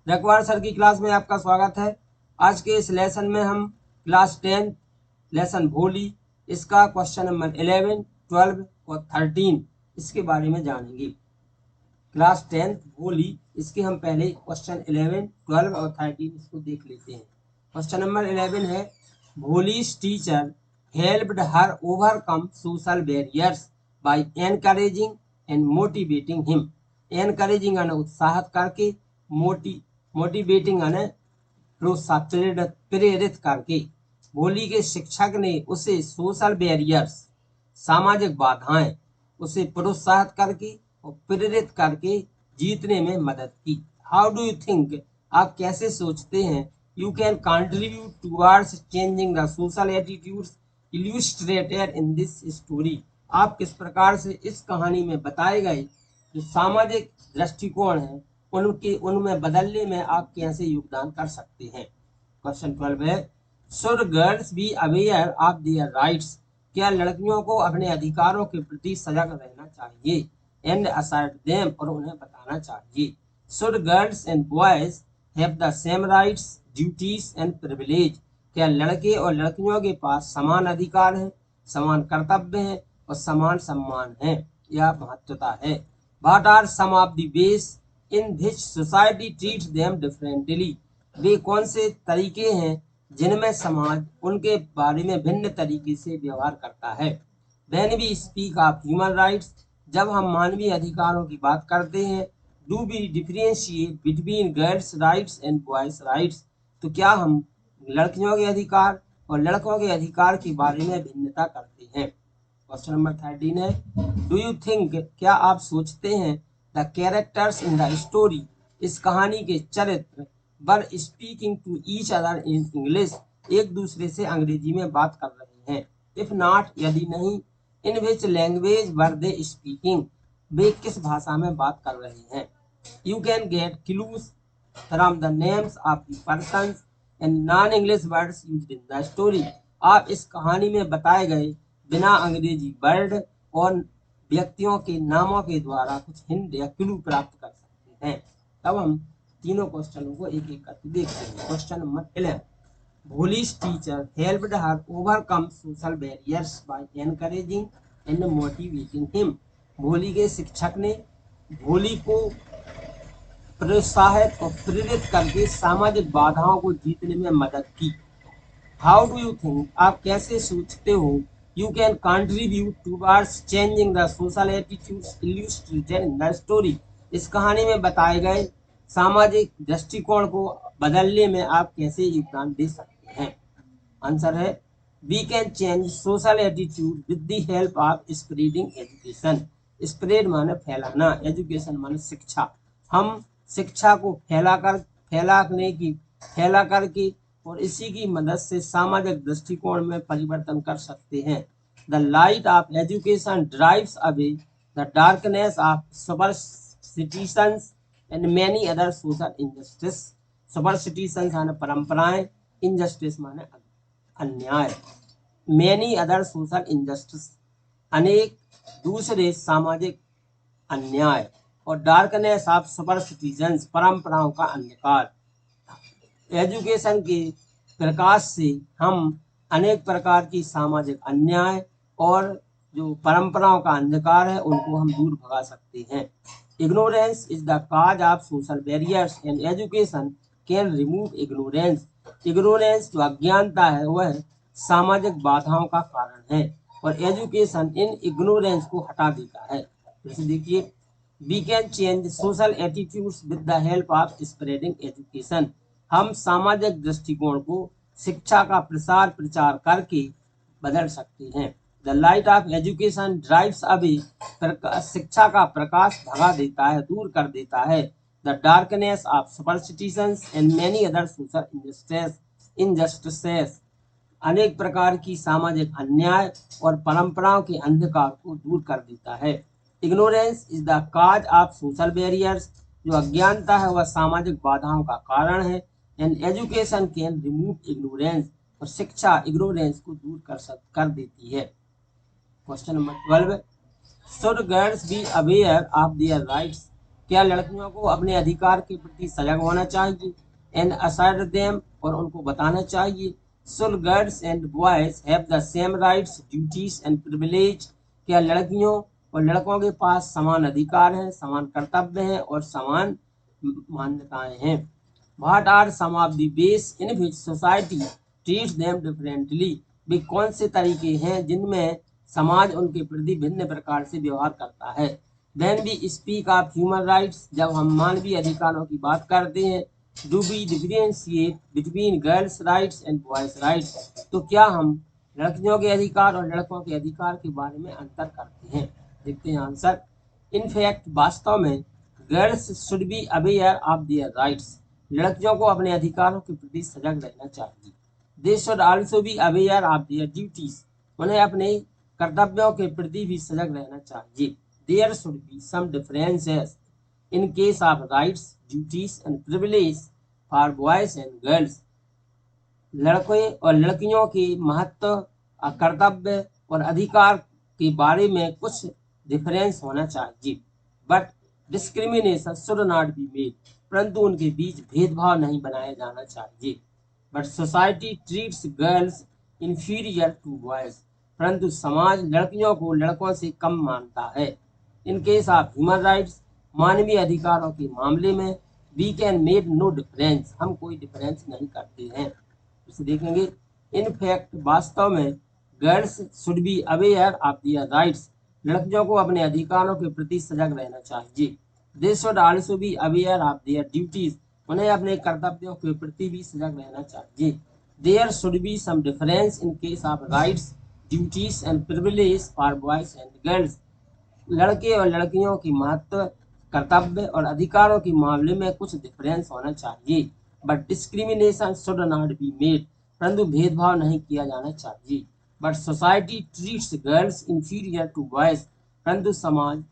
रखवार सर की क्लास में आपका स्वागत है। आज के इस लेसन में हम क्लास 10 लेसन भोली इसका क्वेश्चन नंबर 11, 12 और 13 इसके बारे में जानेंगे। क्लास 10 भोली इसके हम पहले क्वेश्चन 11, 12 और 13 इसको देख लेते हैं। क्वेश्चन नंबर 11 है, Bholi's teacher helped her overcome social barriers by encouraging and motivating him. Encouraging यानी उत्साहित करके, मोटिवेटिंग यानी प्रेरित करके। भोली के शिक्षक ने उसे सोशल बैरियर्स सामाजिक बाधाएं उसे प्रोत्साहित करके और प्रेरित करके जीतने में मदद की। हाउ डू यू थिंक, आप कैसे सोचते हैं, you can contribute towards changing the social attitudes illustrated in this story. आप किस प्रकार से इस कहानी में बताए गए जो सामाजिक दृष्टिकोण है उनमें बदलने में आप कैसे योगदान कर सकते हैं। क्वेश्चन 12 है, should girls be aware of their rights. क्या लड़कियों को अपने अधिकारों के प्रति सजग रहना चाहिए। एंड असर्ट देम, और उन्हें बताना चाहिए। Should girls and boys have the same rights, duties and privilege. क्या लड़के और लड़कियों के पास समान अधिकार हैं, समान कर्तव्य हैं और समान सम्मान है या महत्वता है। What are some of the ways in which society treats them differently. वे कौन से तरीके हैं जिनमें समाज उनके बारे में भिन्न तरीके से व्यवहार करता है। When we speak of human rights, जब हम मानवीय अधिकारों की बात करते हैं, do we differentiate between girls' rights and boys' rights? तो क्या हम लड़कियों के अधिकार और लड़कों के अधिकार के बारे में भिन्नता करते हैं। क्वेश्चन नंबर 13 है, डू यू थिंक, क्या आप सोचते हैं, the characters in the story, इस कहानी के चरित्र were speaking to each other in English, एक दूसरे से अंग्रेजी में बात कर रहे हैं। इफ नॉट, यदि नहीं, इन which language were they speaking, वे किस भाषा में बात कर रहे हैं। You can get clues from the names of the persons and non English words used in the story. आप इस कहानी में बताए गए बिना अंग्रेजी वर्ड और व्यक्तियों के नामों के द्वारा कुछ हिंट या क्लू प्राप्त कर सकते हैं। तब हम तीनों क्वेश्चनों को एक एक करके देखते हैं। Question number 11, Bholi's teacher helped her overcome social barriers by encouraging and motivating him. Bholi के शिक्षक ने भोली को प्रोत्साहित और प्रेरित करके सामाजिक बाधाओं को जीतने में मदद की। हाउ डू यू थिंक, आप कैसे सोचते हो, you can contribute towards changing the social attitudes illustrated in the story. इस कहानी में बताए गए सामाजिक दृष्टिकोण को बदलने में आप कैसे योगदान दे सकते हैं। आंसर है, we can change social attitude with the help of spreading education. Spread माने फैलाना, एजुकेशन माने शिक्षा। हम शिक्षा को फैला करके और इसी की मदद से सामाजिक दृष्टिकोण में परिवर्तन कर सकते हैं। The light of education drives away the darkness of superstitions and many other social injustice. Superstitions माने परंपराएं, इनजस्टिस माने अन्याय, मेनी अदर सोशल इंजस्टिस अनेक दूसरे सामाजिक अन्याय, और डार्कनेस ऑफ सुपरस्टिशंस परंपराओं का अंधकार। एजुकेशन के प्रकाश से हम अनेक प्रकार की सामाजिक अन्याय और जो परंपराओं का अंधकार है उनको हम दूर भगा सकते हैं। Ignorance is the cause of social barriers and education can remove ignorance. Ignorance जो अज्ञानता है वह सामाजिक बाधाओं का कारण है और एजुकेशन इन इग्नोरेंस को हटा देता है। जैसे देखिए, we can change social attitudes with the help of spreading education. हम सामाजिक दृष्टिकोण को शिक्षा का प्रसार प्रचार करके बदल सकते हैं। The light of education drives away, शिक्षा का प्रकाश भगा देता है, दूर कर देता है। The darkness of superstitions and many other social injustices, अनेक प्रकार की सामाजिक अन्याय और परंपराओं के अंधकार को दूर कर देता है। Ignorance is the cause of social barriers, जो अज्ञानता है वह सामाजिक बाधाओं का कारण है। And education can remove ignorance, और शिक्षा इग्नोरेंस को दूर कर देती है। Question number 12, should girls be aware of their rights. क्या लड़कियों को अपने अधिकार के प्रति सजग होना चाहिए? एंड असर्ट देम, और उनको बताना चाहिए। Should girls and boys have the same rights, duties and privilege? क्या लड़कियों और लड़कों के पास समान अधिकार हैं, समान कर्तव्य हैं और समान मान्यताएं हैं? What are some of the ways in which society treats them differently? वे कौन से तरीके हैं जिनमें समाज उनके प्रति भिन्न प्रकार से व्यवहार करता है? When we speak of human rights, जब हम मानवीय अधिकारों की बात करते हैं, do we differentiate between girls' rights and boys' rights? तो क्या हम लड़कियों के अधिकार और लड़कों के अधिकार के बारे में अंतर करते हैं? देखते हैं आंसर। इन फैक्ट, वास्तव में girls should be aware of their rights. लड़कियों को अपने अधिकारों के प्रति सजग रहना चाहिए। They should also be aware of their duties. उन्हें अपने कर्तव्यों के प्रति भी सजग रहना चाहिए। There should be some differences in case of rights, duties and privileges for boys and girls. लड़के और लड़कियों के महत्व, कर्तव्य और अधिकार के बारे में कुछ डिफरेंस होना चाहिए, but discrimination should not be made. परंतु उनके बीच भेदभाव नहीं बनाया जाना चाहिए। But society treats girls inferior to boys. परंतु समाज लड़कियों को लड़कों से कम मानता है। In case of human rights, मानवीय अधिकारों के मामले में, we can made no difference, हम कोई डिफरेंस नहीं करते हैं। इसे देखेंगे। इन फैक्ट, वास्तव में girls should be aware of their rights. लड़कियों को अपने अधिकारों के प्रति सजग रहना चाहिए। They should also be aware of their duties. उन्हें अपने कर्तव्यों के प्रति भी सजग रहना चाहिए। There should be some difference in case of rights, duties and privilege for boys and girls. लड़के और लड़कियों की महत्व, कर्तव्य और अधिकारों के मामले में कुछ डिफरेंस होना चाहिए, but discrimination should not be made. परंतु भेदभाव नहीं किया जाना चाहिए। But society treats girls inferior to boys. परंतु समाज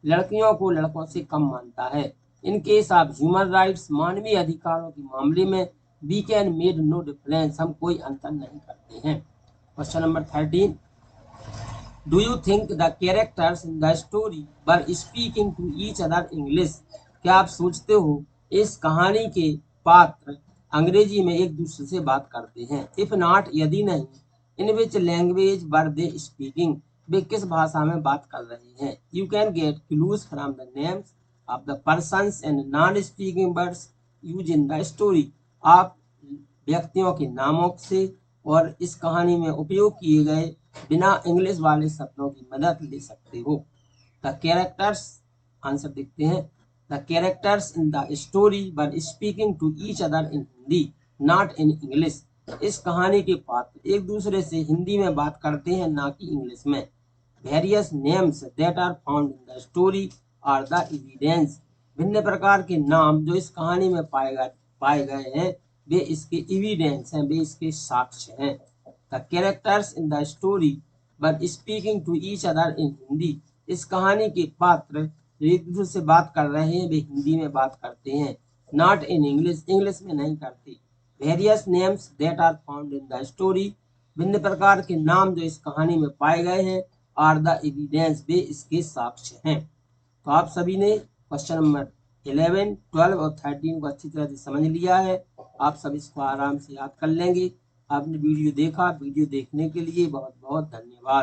लड़कियों को लड़कों से कम मानता है। In case of human rights, मानवीय अधिकारों के मामले में, we can made no difference, हम कोई अंतर नहीं करते हैं। Question number 13, Do you think the characters in the story were speaking to each other English? क्या आप सोचते हो इस कहानी के पात्र अंग्रेजी में एक दूसरे से बात करते हैं? If not, यदि नहीं, in which language were they speaking? वे किस भाषा में बात कर रहे हैं? You can get clues from the names of the persons and non-speaking words used in the story. आप व्यक्तियों के नामों से और इस कहानी में उपयोग किए गए बिना इंग्लिश वाले शब्दों की मदद ले सकते हो। द कैरेक्टर्स, आंसर देखते हैं। The characters in the story were speaking to each other in Hindi, not in English. इस कहानी के पात्र एक दूसरे से हिंदी में बात करते हैं, ना कि इंग्लिश में। Various names that are found in the story are the evidence. भिन्न प्रकार के नाम जो इस कहानी में पाए गए हैं, वे इसके एविडेंस हैं, वे इसके साक्ष्य हैं। The characters in the story were speaking to each other in Hindi. इस कहानी के पात्र जो एक दूसरे से बात कर रहे हैं, वे हिंदी में बात करते हैं, not in English, इंग्लिश में नहीं करते। Various names that are found in the story, भिन्न प्रकार के नाम जो इस कहानी में पाए गए हैं, are the evidence, वे इसके साक्ष्य हैं। तो आप सभी ने क्वेश्चन नंबर 11, 12 और 13 को अच्छी तरह से समझ लिया है। आप सब इसको आराम से याद कर लेंगे। आपने वीडियो देखा, वीडियो देखने के लिए बहुत बहुत धन्यवाद।